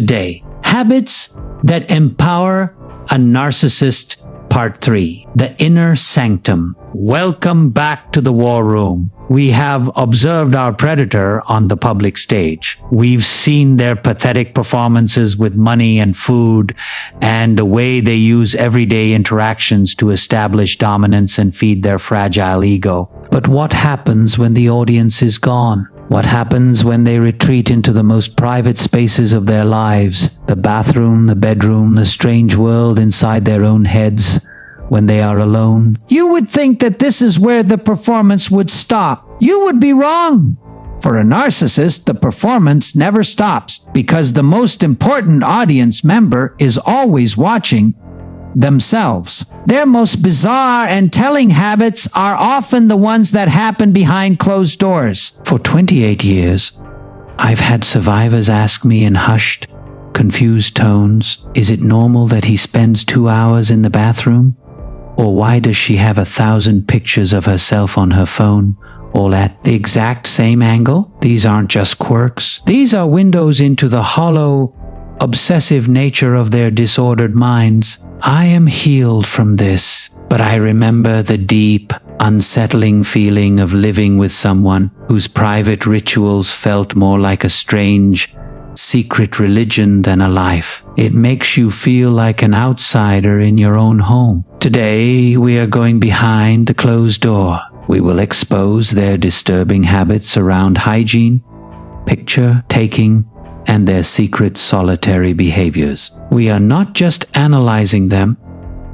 today. Habits that empower a narcissist, Part 3. The Inner Sanctum. Welcome back to the war room. We have observed our predator on the public stage. We've seen their pathetic performances with money and food, and the way they use everyday interactions to establish dominance and feed their fragile ego. But what happens when the audience is gone? What happens when they retreat into the most private spaces of their lives? The bathroom, the bedroom, the strange world inside their own heads. When they are alone, you would think that this is where the performance would stop. You would be wrong. For a narcissist, the performance never stops because the most important audience member is always watching themselves. Their most bizarre and telling habits are often the ones that happen behind closed doors. For 28 years, I've had survivors ask me in hushed, confused tones, is it normal that he spends 2 hours in the bathroom? Or why does she have 1,000 pictures of herself on her phone, all at the exact same angle? These aren't just quirks. These are windows into the hollow, obsessive nature of their disordered minds. I am healed from this, but I remember the deep, unsettling feeling of living with someone whose private rituals felt more like a strange, secret religion than a life. It makes you feel like an outsider in your own home. Today, we are going behind the closed door. We will expose their disturbing habits around hygiene, picture taking, and their secret solitary behaviors. We are not just analyzing them,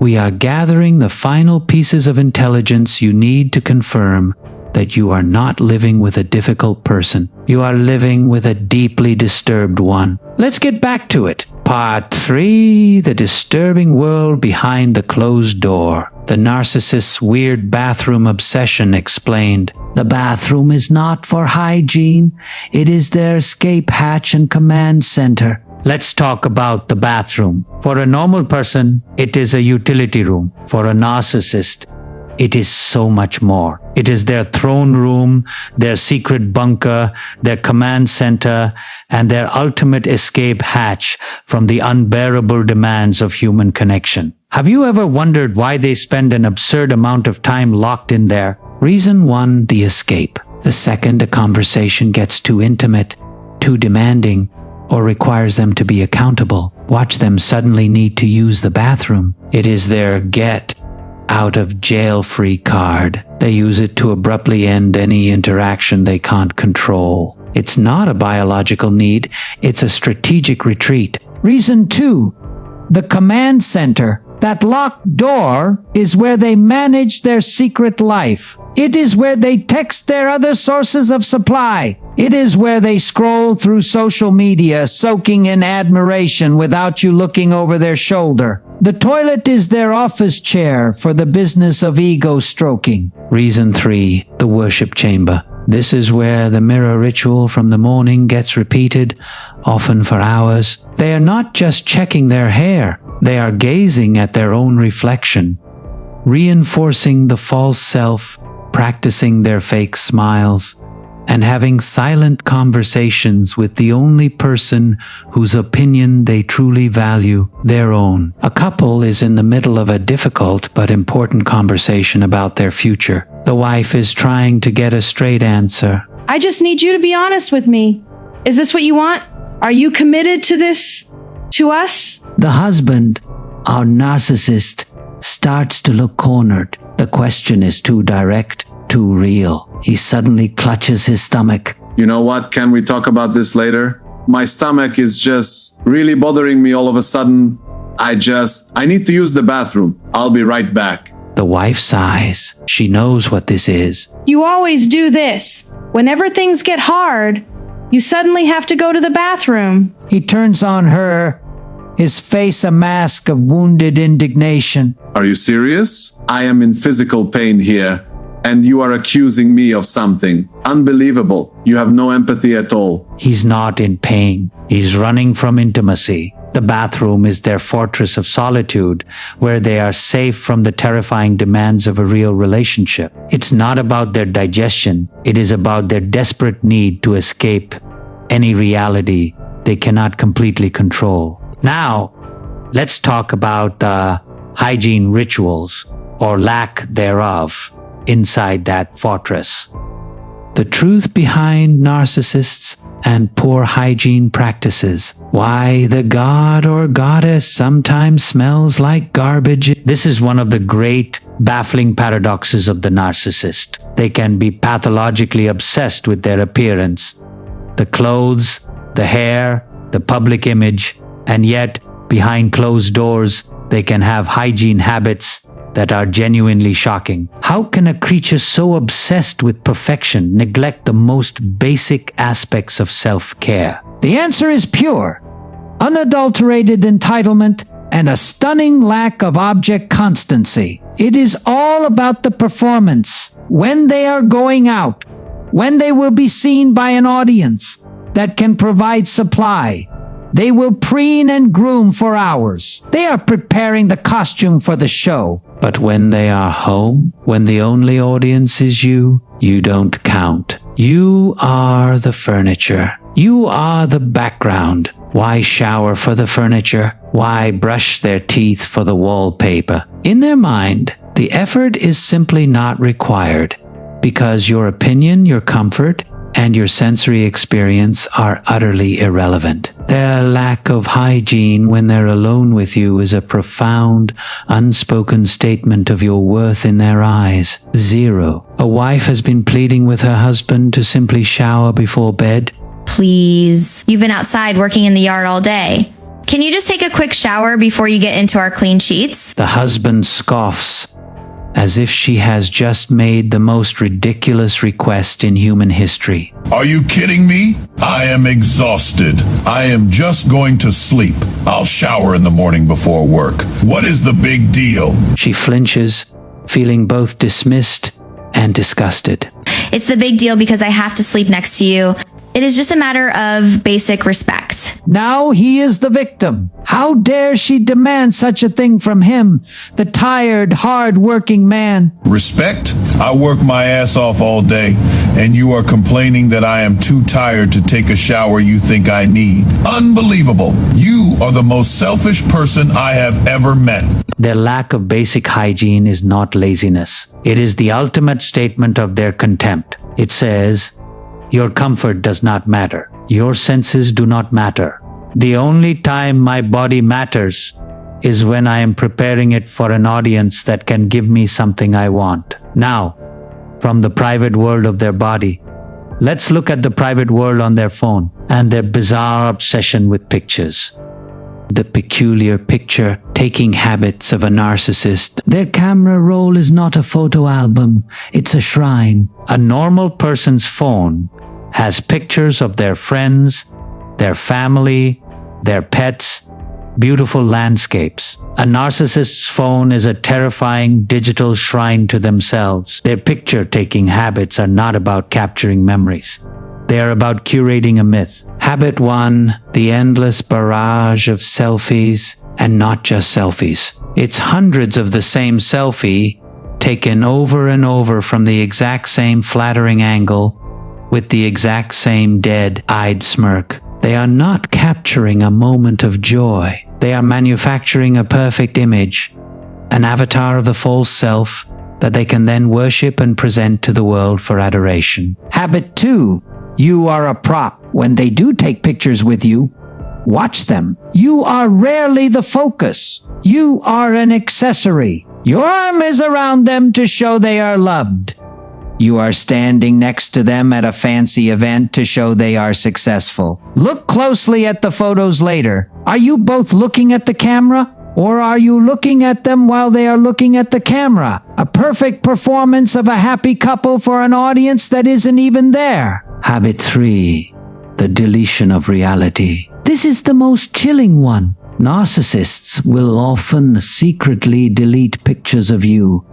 we are gathering the final pieces of intelligence you need to confirm that you are not living with a difficult person. You are living with a deeply disturbed one. Let's get back to it. Part 3, the disturbing world behind the closed door. The narcissist's weird bathroom obsession explained. The bathroom is not for hygiene. It is their escape hatch and command center. Let's talk about the bathroom. For a normal person, it is a utility room. For a narcissist, it is so much more. It is their throne room, their secret bunker, their command center, and their ultimate escape hatch from the unbearable demands of human connection. Have you ever wondered why they spend an absurd amount of time locked in there? Reason 1, the escape. The second, a conversation gets too intimate, too demanding, or requires them to be accountable. Watch them suddenly need to use the bathroom. It is their get out of jail free card. They use it to abruptly end any interaction they can't control. It's not a biological need, it's a strategic retreat. Reason 2, the command center. That locked door is where they manage their secret life. It is where they text their other sources of supply. It is where they scroll through social media, soaking in admiration without you looking over their shoulder. The toilet is their office chair for the business of ego stroking. Reason 3, the worship chamber. This is where the mirror ritual from the morning gets repeated, often for hours. They are not just checking their hair, they are gazing at their own reflection, reinforcing the false self, practicing their fake smiles, and having silent conversations with the only person whose opinion they truly value, their own. A couple is in the middle of a difficult but important conversation about their future. The wife is trying to get a straight answer. I just need you to be honest with me. Is this what you want? Are you committed to this? To us? The husband, our narcissist, starts to look cornered. The question is too direct, too real. He suddenly clutches his stomach. You know what? Can we talk about this later? My stomach is just really bothering me all of a sudden. I need to use the bathroom. I'll be right back. The wife sighs. She knows what this is. You always do this. Whenever things get hard, you suddenly have to go to the bathroom. He turns on her, his face a mask of wounded indignation. Are you serious? I am in physical pain here, and you are accusing me of something. Unbelievable. You have no empathy at all. He's not in pain. He's running from intimacy. The bathroom is their fortress of solitude, where they are safe from the terrifying demands of a real relationship. It's not about their digestion. It is about their desperate need to escape any reality they cannot completely control. Now, let's talk about hygiene rituals or lack thereof inside that fortress. The truth behind narcissists and poor hygiene practices. Why the god or goddess sometimes smells like garbage. This is one of the great baffling paradoxes of the narcissist. They can be pathologically obsessed with their appearance, the clothes, the hair, the public image, and yet behind closed doors, they can have hygiene habits that are genuinely shocking. How can a creature so obsessed with perfection neglect the most basic aspects of self-care? The answer is pure, unadulterated entitlement and a stunning lack of object constancy. It is all about the performance, when they are going out, when they will be seen by an audience that can provide supply. They will preen and groom for hours. They are preparing the costume for the show. But when they are home, when the only audience is you, you don't count. You are the furniture. You are the background. Why shower for the furniture? Why brush their teeth for the wallpaper? In their mind, the effort is simply not required because your opinion, your comfort, and your sensory experience are utterly irrelevant. Their lack of hygiene when they're alone with you is a profound, unspoken statement of your worth in their eyes. 0. A wife has been pleading with her husband to simply shower before bed. Please, you've been outside working in the yard all day. Can you just take a quick shower before you get into our clean sheets? The husband scoffs, as if she has just made the most ridiculous request in human history. Are you kidding me? I am exhausted. I am just going to sleep. I'll shower in the morning before work. What is the big deal? She flinches, feeling both dismissed and disgusted. It's the big deal because I have to sleep next to you. It is just a matter of basic respect. Now he is the victim. How dare she demand such a thing from him, the tired, hard-working man? Respect? I work my ass off all day, and you are complaining that I am too tired to take a shower you think I need. Unbelievable. You are the most selfish person I have ever met. Their lack of basic hygiene is not laziness. It is the ultimate statement of their contempt. It says, your comfort does not matter. Your senses do not matter. The only time my body matters is when I am preparing it for an audience that can give me something I want. Now, from the private world of their body, let's look at the private world on their phone and their bizarre obsession with pictures. The peculiar picture-taking habits of a narcissist. Their camera roll is not a photo album, it's a shrine. A normal person's phone has pictures of their friends, their family, their pets, beautiful landscapes. A narcissist's phone is a terrifying digital shrine to themselves. Their picture-taking habits are not about capturing memories. They are about curating a myth. Habit 1, the endless barrage of selfies, and not just selfies. It's hundreds of the same selfie, taken over and over from the exact same flattering angle, with the exact same dead-eyed smirk. They are not capturing a moment of joy. They are manufacturing a perfect image, an avatar of the false self that they can then worship and present to the world for adoration. Habit 2, you are a prop. When they do take pictures with you, watch them. You are rarely the focus. You are an accessory. Your arm is around them to show they are loved. You are standing next to them at a fancy event to show they are successful. Look closely at the photos later. Are you both looking at the camera? Or are you looking at them while they are looking at the camera? A perfect performance of a happy couple for an audience that isn't even there. Habit 3, the deletion of reality. This is the most chilling one. Narcissists will often secretly delete pictures of you,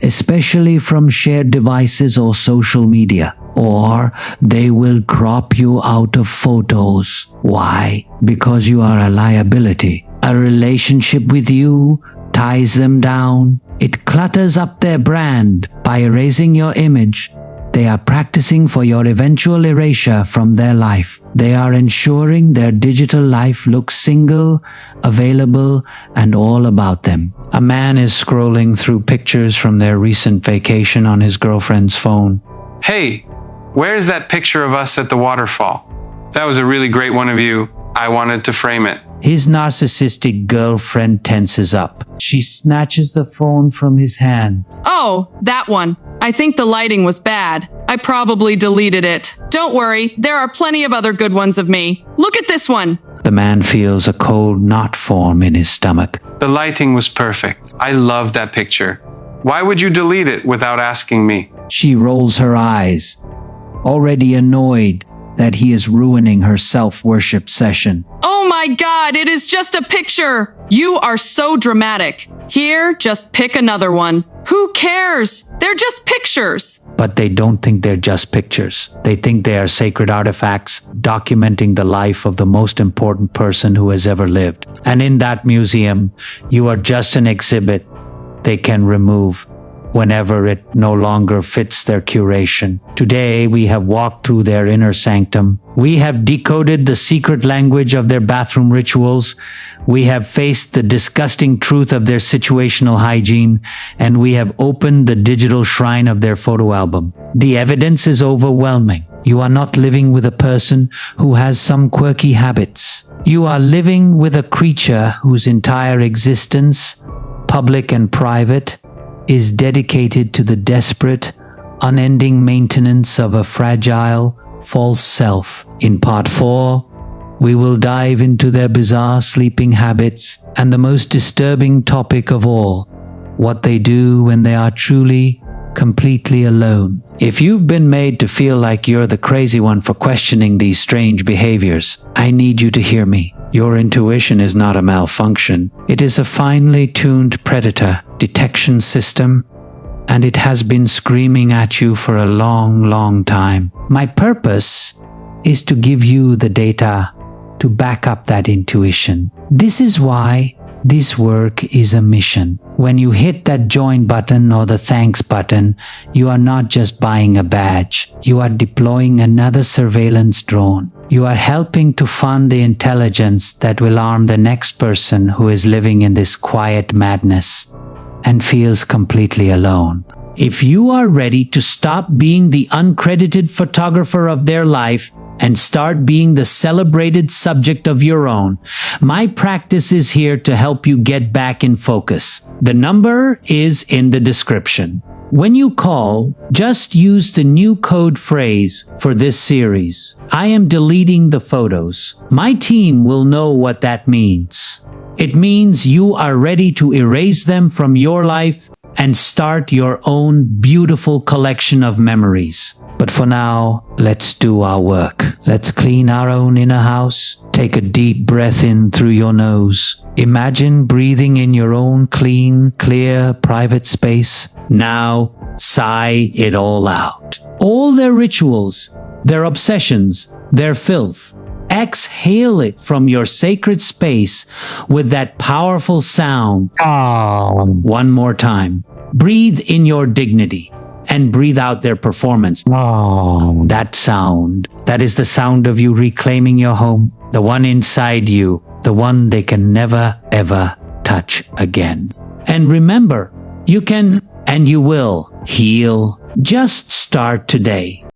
especially from shared devices or social media. Or they will crop you out of photos. Why? Because you are a liability. A relationship with you ties them down. It clutters up their brand by erasing your image. they are practicing for your eventual erasure from their life. They are ensuring their digital life looks single, available, and all about them. A man is scrolling through pictures from their recent vacation on his girlfriend's phone. Hey, where's that picture of us at the waterfall? That was a really great one of you. I wanted to frame it. His narcissistic girlfriend tenses up. She snatches the phone from his hand. Oh, that one. I think the lighting was bad. I probably deleted it. Don't worry, there are plenty of other good ones of me. Look at this one. The man feels a cold knot form in his stomach. The lighting was perfect. I love that picture. Why would you delete it without asking me? She rolls her eyes, already annoyed that he is ruining her self-worship session. Oh my God, it is just a picture. You are so dramatic. Here, just pick another one. Who cares? They're just pictures. But they don't think they're just pictures. They think they are sacred artifacts documenting the life of the most important person who has ever lived. And in that museum, you are just an exhibit they can remove whenever it no longer fits their curation. Today, we have walked through their inner sanctum. We have decoded the secret language of their bathroom rituals. We have faced the disgusting truth of their situational hygiene, and we have opened the digital shrine of their photo album. The evidence is overwhelming. You are not living with a person who has some quirky habits. You are living with a creature whose entire existence, public and private, is dedicated to the desperate, unending maintenance of a fragile, false self. In part 4, we will dive into their bizarre sleeping habits and the most disturbing topic of all, what they do when they are truly, completely alone. If you've been made to feel like you're the crazy one for questioning these strange behaviors, I need you to hear me. Your intuition is not a malfunction. It is a finely tuned predator detection system, and it has been screaming at you for a long, long time. My purpose is to give you the data to back up that intuition. This is why this work is a mission. When you hit that join button or the thanks button, you are not just buying a badge. You are deploying another surveillance drone. You are helping to fund the intelligence that will arm the next person who is living in this quiet madness and feels completely alone. If you are ready to stop being the uncredited photographer of their life and start being the celebrated subject of your own, my practice is here to help you get back in focus. The number is in the description. When you call, just use the new code phrase for this series. I am deleting the photos. My team will know what that means. It means you are ready to erase them from your life and start your own beautiful collection of memories. But for now, let's do our work. Let's clean our own inner house. Take a deep breath in through your nose. Imagine breathing in your own clean, clear, private space. Now, sigh it all out. All their rituals, their obsessions, their filth. Exhale it from your sacred space with that powerful sound. One more time. Breathe in your dignity and breathe out their performance. That sound, that is the sound of you reclaiming your home, the one inside you, the one they can never, ever touch again. And remember, you can and you will heal. Just start today.